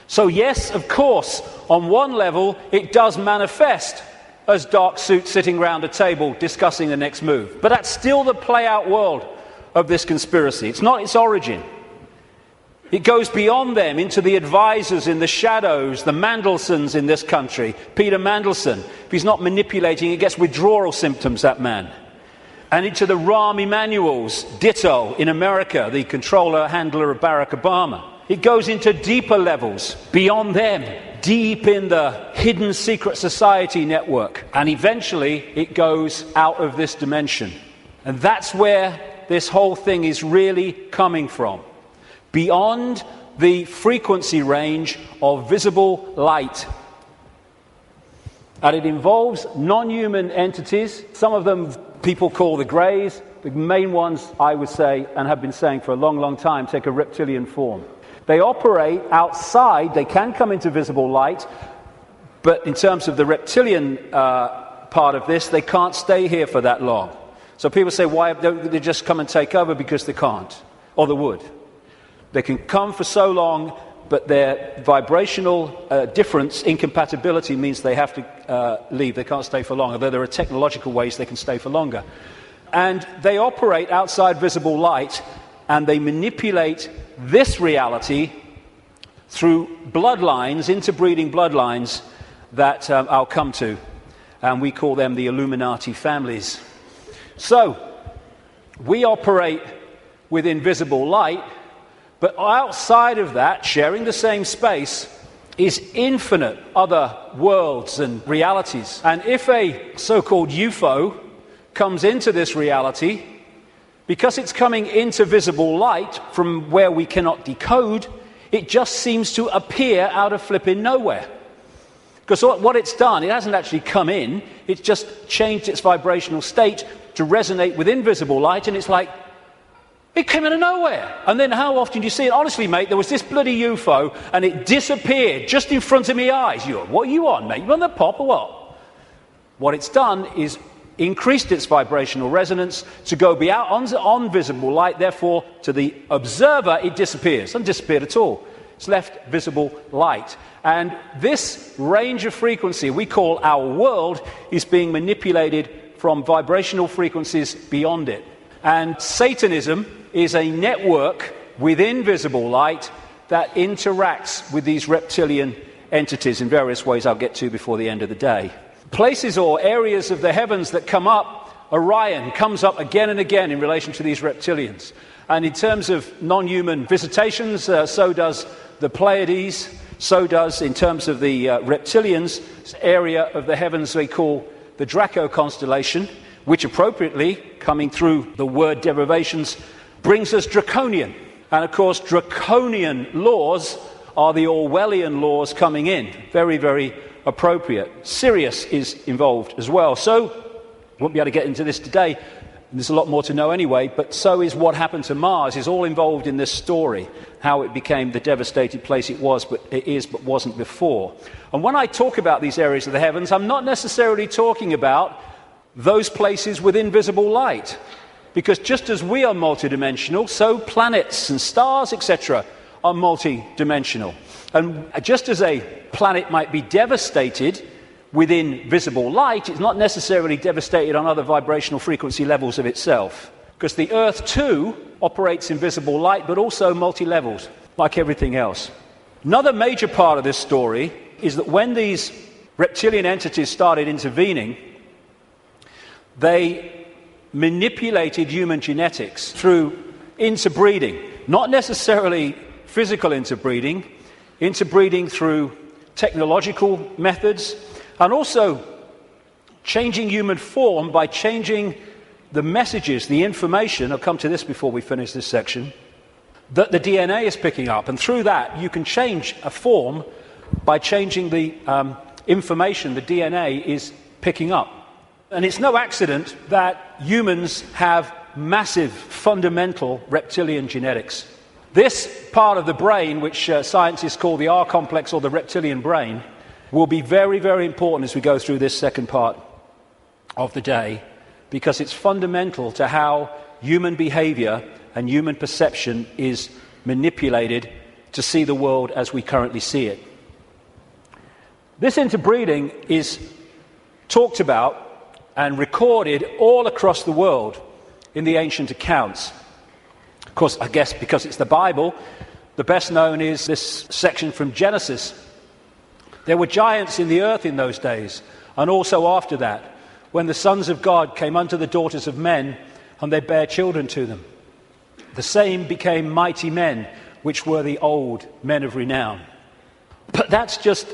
So yes, of course, on one level, it does manifest as dark suits sitting around a table discussing the next move. But that's still the play-out world of this conspiracy. It's not its origin. It goes beyond them into the advisors in the shadows, the Mandelsons in this country. Peter Mandelson, if he's not manipulating, he gets withdrawal symptoms, that man. And into the Rahm Emanuels, ditto, in America, the controller, handler of Barack Obama. It goes into deeper levels, beyond them, deep in the hidden secret society network. And eventually, it goes out of this dimension. And that's where this whole thing is really coming from. Beyond the frequency range of visible light. And it involves non-human entities. Some of them people call the greys. The main ones, I would say, and have been saying for a long, long time, take a reptilian form. They operate outside. They can come into visible light. But in terms of the reptilian part of this, they can't stay here for that long. So people say, why don't they just come and take over? Because they can't. Or they would. They can come for so long, but their vibrational difference, incompatibility, means they have to leave. They can't stay for long, although there are technological ways they can stay for longer. And they operate outside visible light, and they manipulate this reality through bloodlines, interbreeding bloodlines, that I'll come to. And we call them the Illuminati families. So, we operate with invisible light, but outside of that, sharing the same space, is infinite other worlds and realities. And if a so-called UFO comes into this reality, because it's coming into visible light from where we cannot decode, it just seems to appear out of flipping nowhere. Because what it's done, it hasn't actually come in, it's just changed its vibrational state to resonate with invisible light, and it's like, it came out of nowhere. And then how often do you see it? Honestly, mate, there was this bloody UFO, and it disappeared just in front of my eyes. What are you on, mate? You on the pop or what? What it's done is increased its vibrational resonance to go beyond on visible light. Therefore, to the observer, it disappears. It hasn't disappeared at all. It's left visible light. And this range of frequency we call our world is being manipulated from vibrational frequencies beyond it. And Satanism is a network within visible light that interacts with these reptilian entities in various ways I'll get to before the end of the day. Places or areas of the heavens that come up, Orion comes up again and again in relation to these reptilians. And in terms of non-human visitations, so does the Pleiades, so does, in terms of the reptilians, area of the heavens they call the Draco constellation, which appropriately, coming through the word derivations, brings us draconian. And of course, draconian laws are the Orwellian laws coming in. Very, very appropriate. Sirius is involved as well. So, won't be able to get into this today. There's a lot more to know anyway, but so is what happened to Mars, is all involved in this story, how it became the devastated place it was, but it is, but wasn't before. And when I talk about these areas of the heavens, I'm not necessarily talking about those places with invisible light. Because just as we are multidimensional, so planets and stars, etc., are multidimensional. And just as a planet might be devastated within visible light, it's not necessarily devastated on other vibrational frequency levels of itself. Because the Earth, too, operates in visible light, but also multi-levels, like everything else. Another major part of this story is that when these reptilian entities started intervening, they manipulated human genetics through interbreeding. Not necessarily physical interbreeding through technological methods, and also changing human form by changing the messages, the information, I'll come to this before we finish this section, that the DNA is picking up. And through that, you can change a form by changing the information the DNA is picking up. And it's no accident that humans have massive, fundamental reptilian genetics. This part of the brain, which scientists call the R-complex or the reptilian brain, will be very, very important as we go through this second part of the day, because it's fundamental to how human behavior and human perception is manipulated to see the world as we currently see it. This interbreeding is talked about and recorded all across the world in the ancient accounts. Of course, I guess because it's the Bible, the best known is this section from Genesis. There were giants in the earth in those days, and also after that, when the sons of God came unto the daughters of men, and they bare children to them. The same became mighty men, which were the old men of renown. But that's just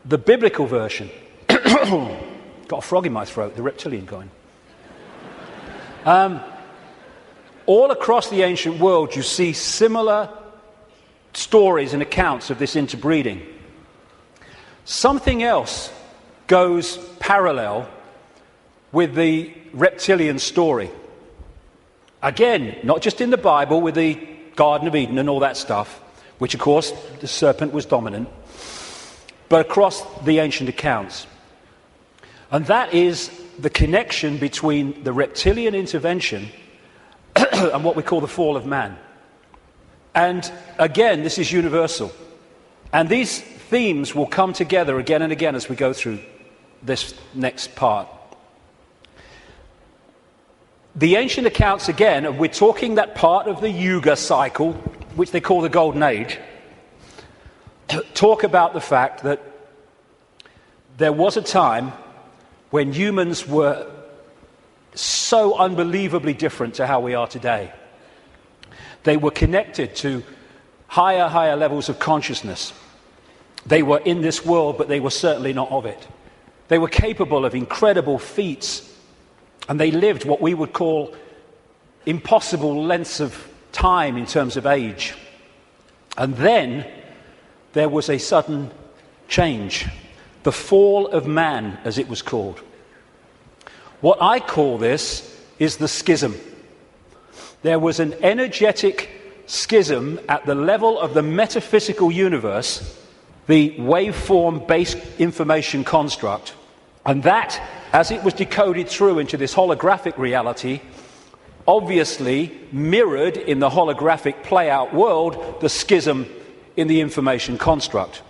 the biblical version. Got a frog in my throat, the reptilian going. All across the ancient world, you see similar stories and accounts of this interbreeding. Something else goes parallel with the reptilian story. Again, not just in the Bible with the Garden of Eden and all that stuff, which of course the serpent was dominant, but across the ancient accounts. And that is the connection between the reptilian intervention and what we call the fall of man. And again, this is universal. And these themes will come together again and again as we go through this next part. The ancient accounts, again, and we're talking that part of the Yuga cycle, which they call the Golden Age, talk about the fact that there was a time when humans were so unbelievably different to how we are today. They were connected to higher levels of consciousness. They were in this world, but they were certainly not of it. They were capable of incredible feats, and they lived what we would call impossible lengths of time in terms of age. And then there was a sudden change, the fall of man, as it was called. What I call this is the schism. There was an energetic schism at the level of the metaphysical universe, the waveform-based information construct, and that, as it was decoded through into this holographic reality, obviously mirrored in the holographic play-out world the schism in the information construct.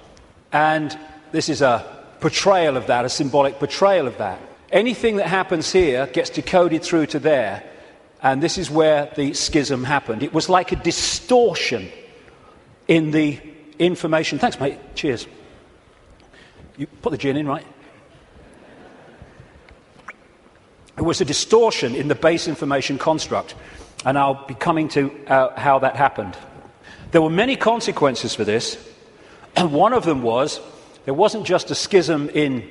And this is a portrayal of that, a symbolic portrayal of that. Anything that happens here gets decoded through to there, and this is where the schism happened. It was like a distortion in the information. Thanks, mate. Cheers. You put the gin in, right? It was a distortion in the base information construct, and I'll be coming to how that happened. There were many consequences for this, and one of them was there wasn't just a schism in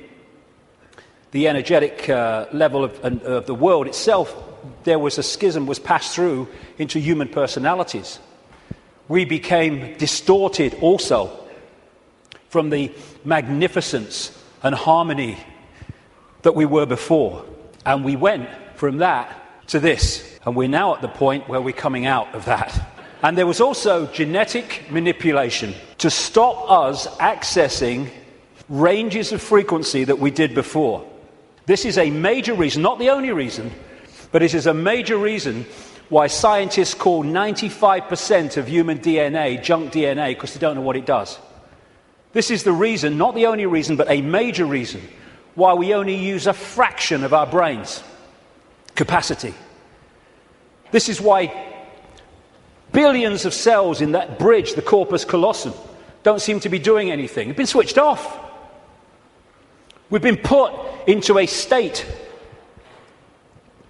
the energetic level of the world itself. There was a schism was passed through into human personalities. We became distorted also from the magnificence and harmony that we were before. And we went from that to this. And we're now at the point where we're coming out of that. And there was also genetic manipulation to stop us accessing ranges of frequency that we did before. This is a major reason, not the only reason, but it is a major reason why scientists call 95% of human DNA junk DNA, because they don't know what it does. This is the reason, not the only reason, but a major reason why we only use a fraction of our brain's capacity. This is why billions of cells in that bridge, the corpus callosum, don't seem to be doing anything. They've been switched off. We've been put into a state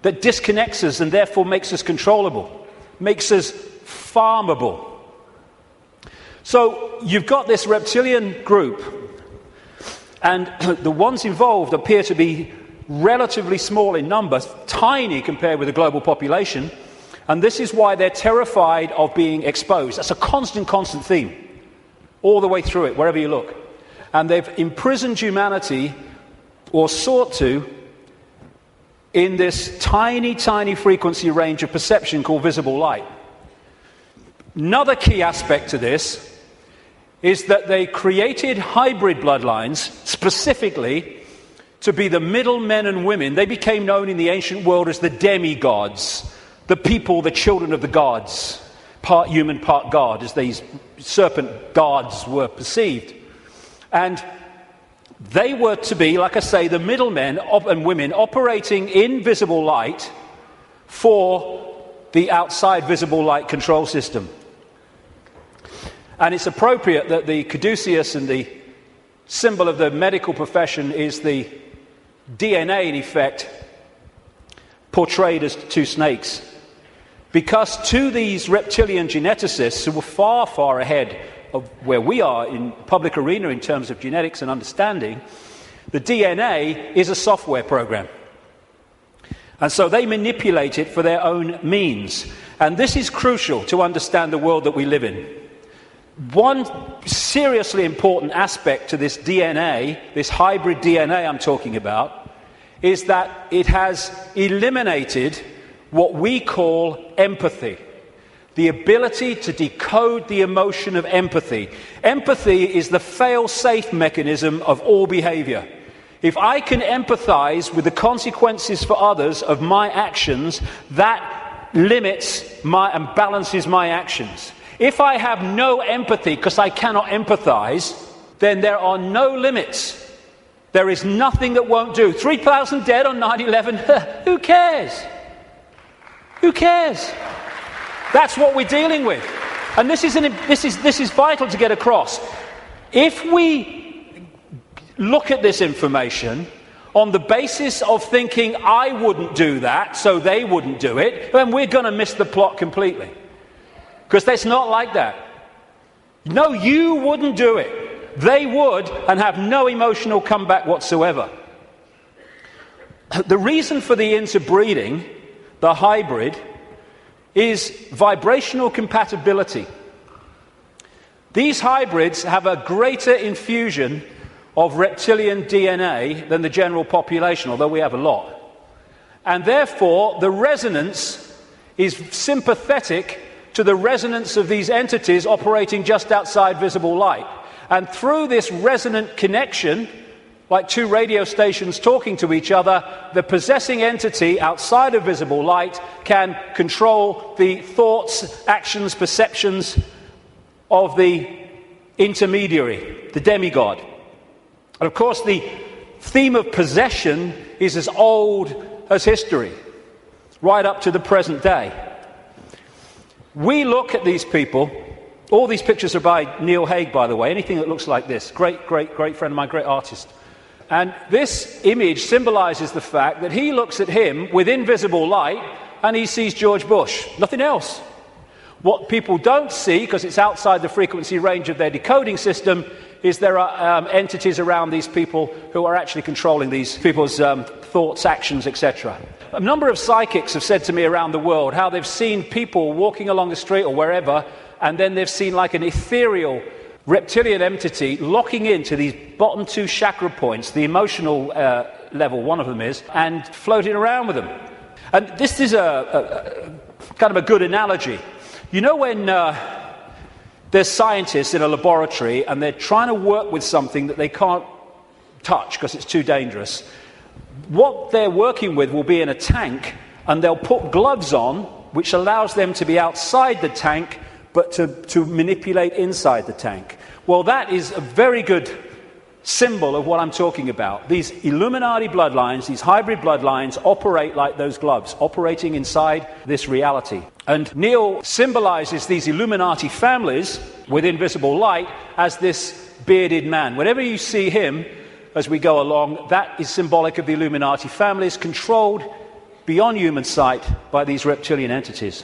that disconnects us and therefore makes us controllable, makes us farmable. So you've got this reptilian group, and the ones involved appear to be relatively small in number, tiny compared with the global population, and this is why they're terrified of being exposed. That's a constant theme, all the way through it, wherever you look. And they've imprisoned humanity, or sought to, in this tiny frequency range of perception called visible light. Another key aspect to this is that they created hybrid bloodlines specifically to be the middle men and women. They became known in the ancient world as the demigods, the people, the children of the gods. part human, part god, as these serpent gods were perceived. And they were to be, like I say, the middlemen and women operating in visible light for the outside visible light control system. And it's appropriate that the caduceus and the symbol of the medical profession is the DNA, in effect, portrayed as two snakes. Because to these reptilian geneticists, who were far, far ahead of where we are in public arena in terms of genetics and understanding, the DNA is a software program. And so they manipulate it for their own means. And this is crucial to understand the world that we live in. One seriously important aspect to this DNA, this hybrid DNA I'm talking about, is that it has eliminated what we call empathy. The ability to decode the emotion of empathy. Empathy is the fail-safe mechanism of all behavior. If I can empathize with the consequences for others of my actions, that limits and balances my actions. If I have no empathy because I cannot empathize, then there are no limits. There is nothing that won't do. 3,000 dead on 9/11, who cares? Who cares? That's what we're dealing with. And this is vital to get across. If we look at this information on the basis of thinking, I wouldn't do that, so they wouldn't do it, then we're going to miss the plot completely. Because it's not like that. No, you wouldn't do it. They would, and have no emotional comeback whatsoever. The reason for the interbreeding, the hybrid, is vibrational compatibility. These hybrids have a greater infusion of reptilian DNA than the general population, although we have a lot. And therefore, the resonance is sympathetic to the resonance of these entities operating just outside visible light. And through this resonant connection, like two radio stations talking to each other, the possessing entity outside of visible light can control the thoughts, actions, perceptions of the intermediary, the demigod. And of course, the theme of possession is as old as history, right up to the present day. We look at these people. All these pictures are by Neil Haig, by the way. Anything that looks like this. Great, great, great friend of mine, great artist. And this image symbolizes the fact that he looks at him with invisible light and he sees George Bush. Nothing else. What people don't see, because it's outside the frequency range of their decoding system, is there are entities around these people who are actually controlling these people's thoughts, actions, etc. A number of psychics have said to me around the world how they've seen people walking along the street or wherever, and then they've seen like an ethereal reptilian entity locking into these bottom two chakra points, the emotional level, one of them is, and floating around with them. And this is a kind of a good analogy. You know when there's scientists in a laboratory and they're trying to work with something that they can't touch because it's too dangerous, what they're working with will be in a tank, and they'll put gloves on, which allows them to be outside the tank, but to manipulate inside the tank. Well, that is a very good symbol of what I'm talking about. These Illuminati bloodlines, these hybrid bloodlines, operate like those gloves, operating inside this reality. And Neil symbolizes these Illuminati families with invisible light as this bearded man. Whenever you see him as we go along, that is symbolic of the Illuminati families controlled beyond human sight by these reptilian entities.